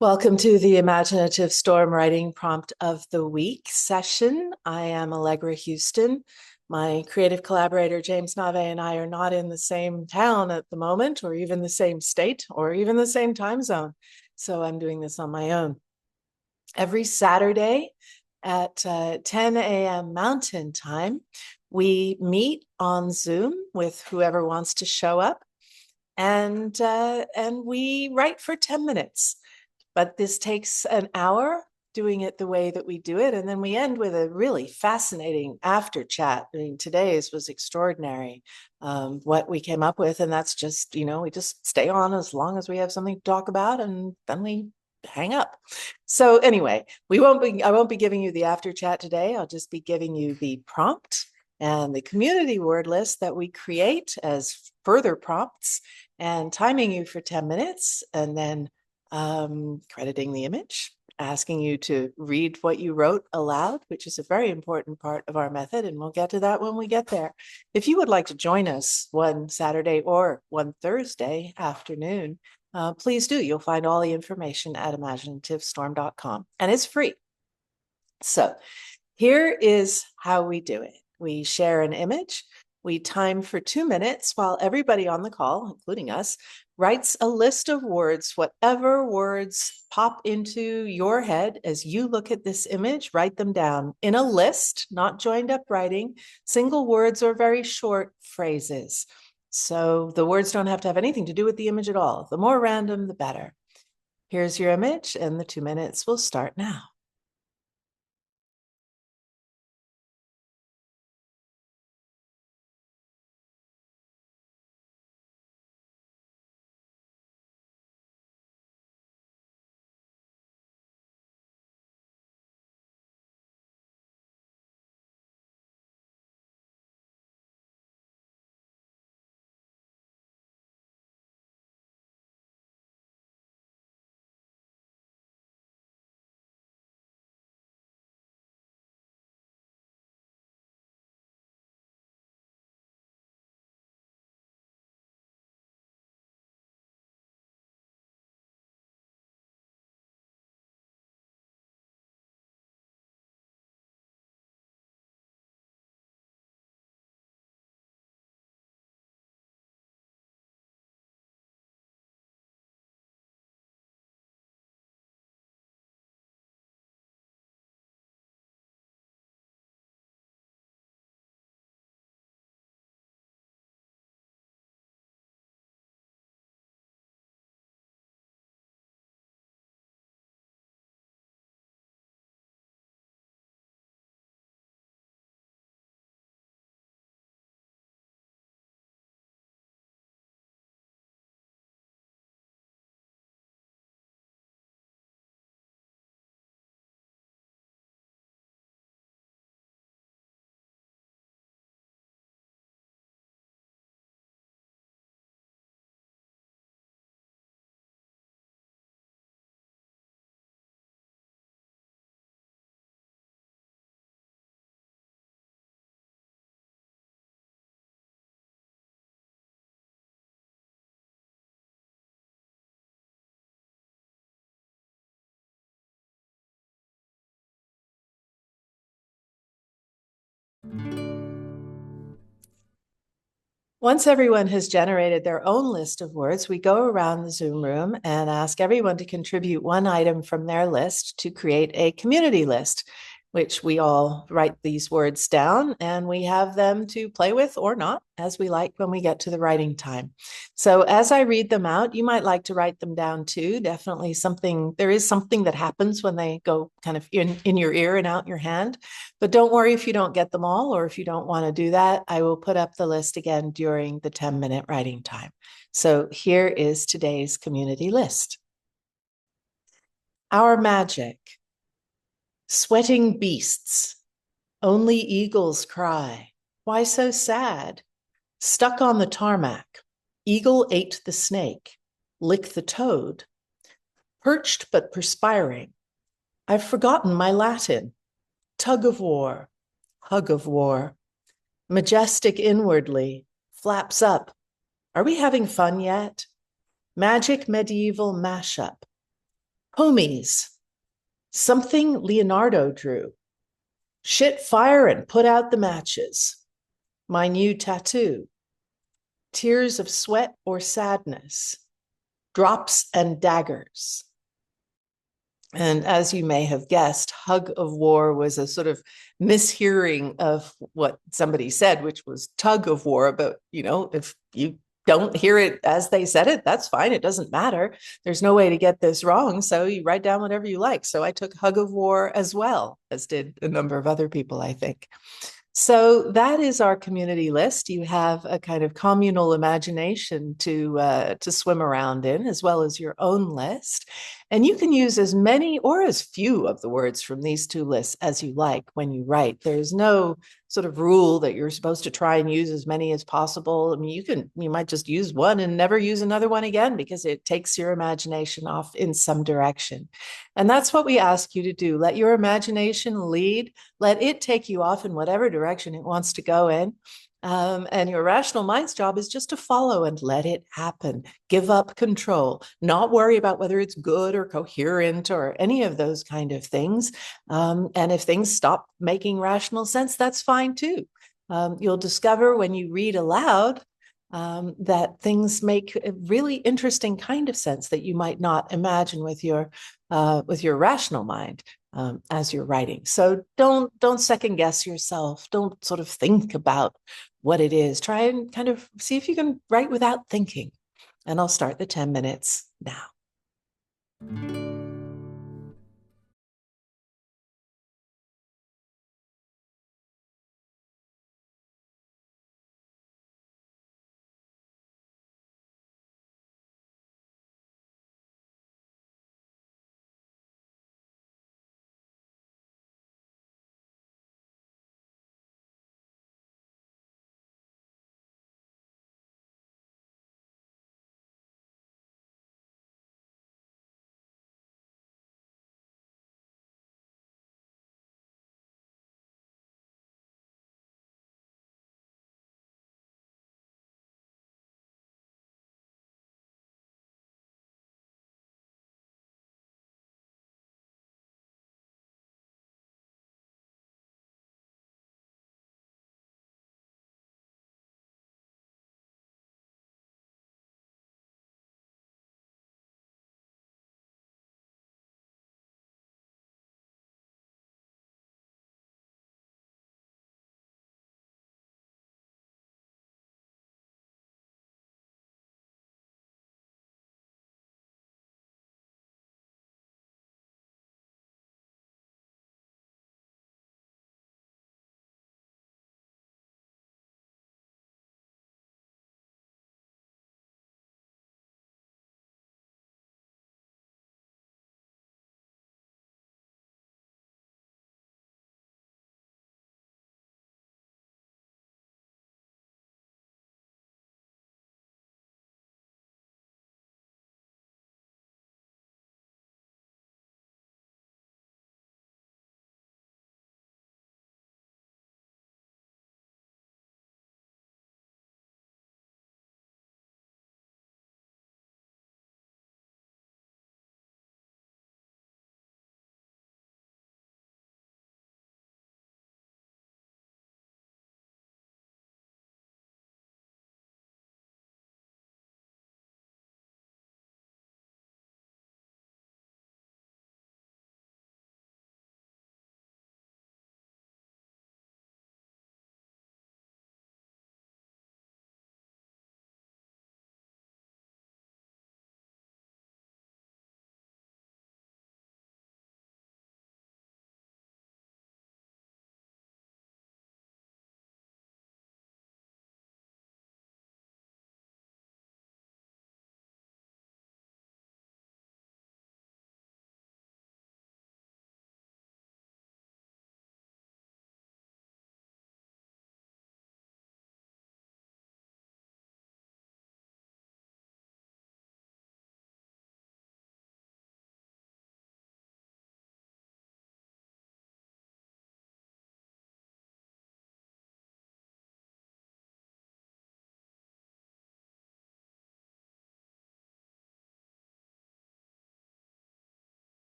Welcome to the Imaginative Storm Writing Prompt of the Week session. I am Allegra Houston. My creative collaborator, James Nave, and I are not in the same town at the moment, or even the same state, or even the same time zone. So I'm doing this on my own. Every Saturday at 10 a.m. Mountain Time, we meet on Zoom with whoever wants to show up, and we write for 10 minutes. But this takes an hour doing it the way that we do it. And then we end with a really fascinating after chat. I mean, today's was extraordinary, what we came up with. And that's just, we just stay on as long as we have something to talk about, and then we hang up. So anyway, I won't be giving you the after chat today. I'll just be giving you the prompt and the community word list that we create as further prompts, and timing you for 10 minutes, and then crediting the image, asking you to read what you wrote aloud, which is a very important part of our method, and we'll get to that when we get there. If you would like to join us one Saturday or one Thursday afternoon, please do. You'll find all the information at imaginativestorm.com, and it's free. So here is how we do it. We share an image. We time for 2 minutes while everybody on the call, including us, writes a list of words. Whatever words pop into your head as you look at this image, write them down in a list, not joined up writing, single words or very short phrases. So the words don't have to have anything to do with the image at all. The more random, the better. Here's your image, and the 2 minutes will start now. Once everyone has generated their own list of words, we go around the Zoom room and ask everyone to contribute one item from their list to create a community list, which we all write these words down, and we have them to play with or not, as we like, when we get to the writing time. So as I read them out, you might like to write them down too. Definitely there is something that happens when they go kind of in your ear and out your hand. But don't worry if you don't get them all, or if you don't want to do that. I will put up the list again during the 10-minute writing time. So here is today's community list. Our magic. Sweating beasts. Only eagles cry. Why so sad? Stuck on the tarmac. Eagle ate the snake. Lick the toad. Perched but perspiring. I've forgotten my Latin. Tug of war. Hug of war. Majestic inwardly. Flaps up. Are we having fun yet? Magic medieval mashup. Homies. Something Leonardo drew. Shit fire and put out the matches. My new tattoo. Tears of sweat or sadness. Drops and daggers. And as you may have guessed, hug of war was a sort of mishearing of what somebody said, which was tug of war. But, if you don't hear it as they said it, that's fine. It doesn't matter. There's no way to get this wrong. So you write down whatever you like. So I took hug of war as well, as did a number of other people, I think. So that is our community list. You have a kind of communal imagination to swim around in, as well as your own list. And you can use as many or as few of the words from these two lists as you like when you write. There's no sort of rule that you're supposed to try and use as many as possible. I mean, you might just use one and never use another one again because it takes your imagination off in some direction. And that's what we ask you to do. Let your imagination lead. Let it take you off in whatever direction it wants to go in. And your rational mind's job is just to follow and let it happen. Give up control, not worry about whether it's good or coherent or any of those kind of things. And if things stop making rational sense, that's fine too. You'll discover when you read aloud that things make a really interesting kind of sense that you might not imagine with your rational mind. As you're writing. So don't second guess yourself. Don't sort of think about what it is. Try and kind of see if you can write without thinking. And I'll start the 10 minutes now.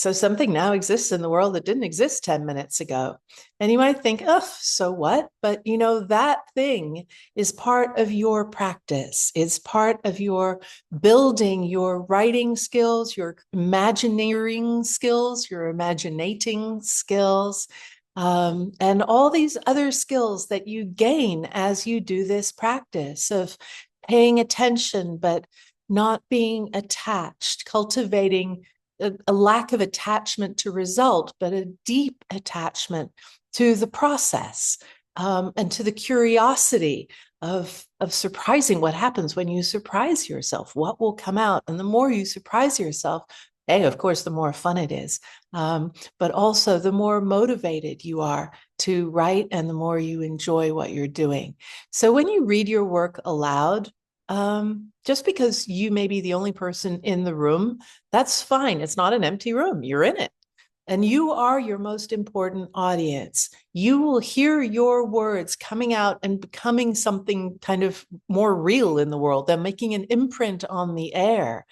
So something now exists in the world that didn't exist 10 minutes ago. And you might think, oh, so what? But you know, that thing is part of your practice. It's part of your building your writing skills, your imagineering skills, your imaginating skills, and all these other skills that you gain as you do this practice of paying attention, but not being attached, cultivating a lack of attachment to result, but a deep attachment to the process, and to the curiosity of surprising what happens when you surprise yourself, what will come out. And the more you surprise yourself, hey, of course, the more fun it is, but also the more motivated you are to write and the more you enjoy what you're doing. So when you read your work aloud, just because you may be the only person in the room, that's fine. It's not an empty room. You're in it. And you are your most important audience. You will hear your words coming out and becoming something kind of more real in the world. They're making an imprint on the air.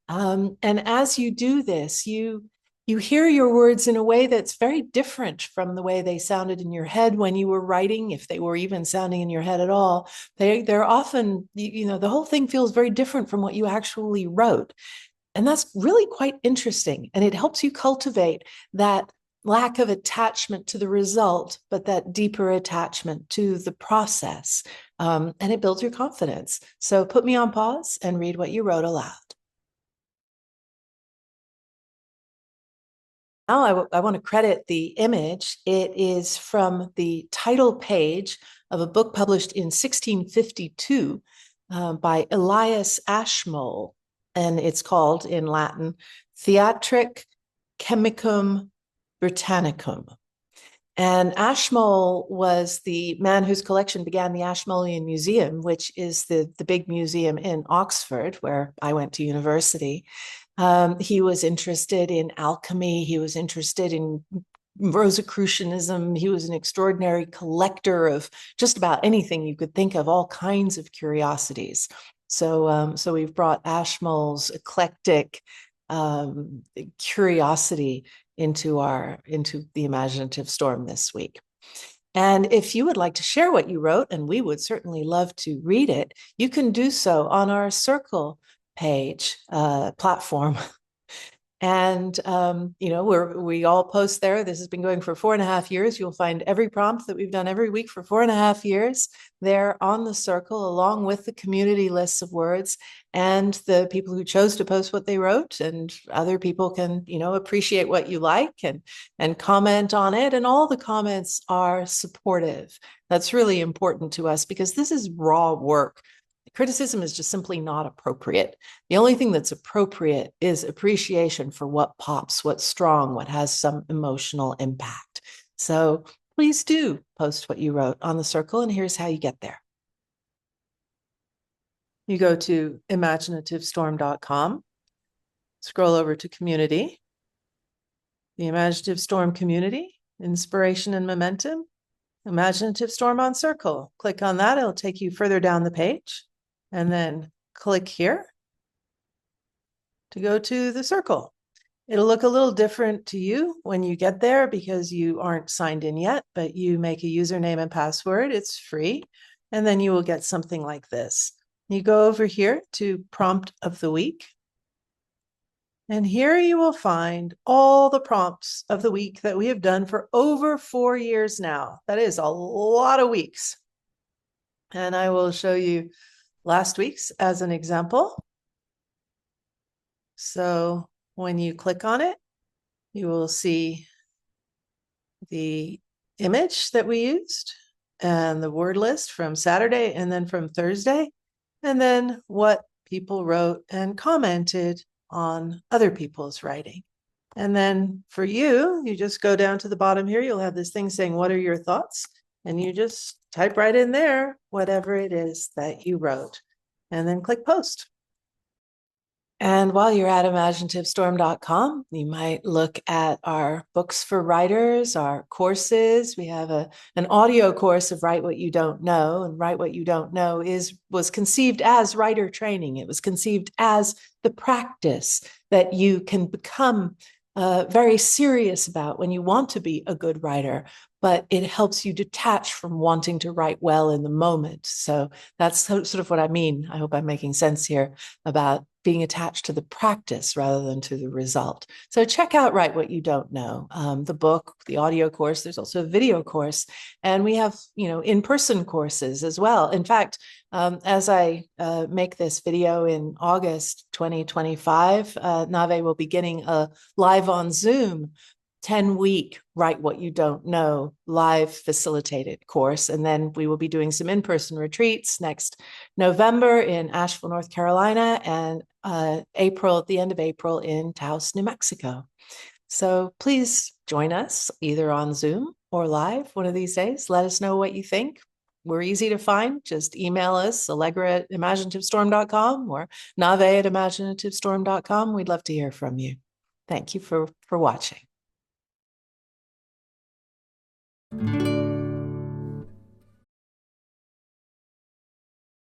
And as you do this, you hear your words in a way that's very different from the way they sounded in your head when you were writing, if they were even sounding in your head at all. They're often, you know, the whole thing feels very different from what you actually wrote. And that's really quite interesting. And it helps you cultivate that lack of attachment to the result, but that deeper attachment to the process. And it builds your confidence. So put me on pause and read what you wrote aloud. Now I want to credit the image. It is from the title page of a book published in 1652 by Elias Ashmole, and it's called in Latin Theatric, Chemicum, Brittanicum. And Ashmole was the man whose collection began the Ashmolean Museum, which is the big museum in Oxford, where I went to university. He was interested in alchemy. He was interested in Rosicrucianism. He was an extraordinary collector of just about anything you could think of, all kinds of curiosities. So we've brought Ashmole's eclectic curiosity into the Imaginative Storm this week. And if you would like to share what you wrote, and we would certainly love to read it, you can do so on our Circle page platform. And you know, we all post there. This has been going for 4.5 years. You'll find every prompt that we've done every week for 4.5 years there on the Circle, along with the community lists of words and the people who chose to post what they wrote. And other people can, you know, appreciate what you like and comment on it. And all the comments are supportive. That's really important to us because this is raw work. Criticism is just simply not appropriate. The only thing that's appropriate is appreciation for what pops, what's strong, what has some emotional impact. So please do post what you wrote on the Circle, and here's how you get there. You go to imaginativestorm.com, scroll over to community, the Imaginative Storm community, inspiration and momentum, Imaginative Storm on Circle. Click on that, it'll take you further down the page. And then click here to go to the Circle. It'll look a little different to you when you get there because you aren't signed in yet, but you make a username and password. It's free. And then you will get something like this. You go over here to Prompt of the Week. And here you will find all the prompts of the week that we have done for over 4 years now. That is a lot of weeks. And I will show you last week's as an example. So when you click on it, you will see the image that we used and the word list from Saturday and then from Thursday, and then what people wrote and commented on other people's writing. And then for you, you just go down to the bottom here. You'll have this thing saying, what are your thoughts? And you just type right in there, whatever it is that you wrote, and then click post. And while you're at imaginativestorm.com, you might look at our books for writers, our courses. We have an audio course of Write What You Don't Know, and Write What You Don't Know was conceived as writer training. It was conceived as the practice that you can become very serious about when you want to be a good writer, but it helps you detach from wanting to write well in the moment. So that's sort of what I mean. I hope I'm making sense here about being attached to the practice rather than to the result. So check out Write What You Don't Know, the book, the audio course. There's also a video course, and we have in-person courses as well. In fact, as I make this video in August 2025, Nave will be getting a live on Zoom 10-week Write What You Don't Know live facilitated course. And then we will be doing some in-person retreats next November in Asheville, North Carolina, and April, at the end of April, in Taos, New Mexico. So please join us either on Zoom or live one of these days. Let us know what you think. We're easy to find. Just email us, allegra@imaginativestorm.com or nave@imaginativestorm.com. We'd love to hear from you. Thank you for watching.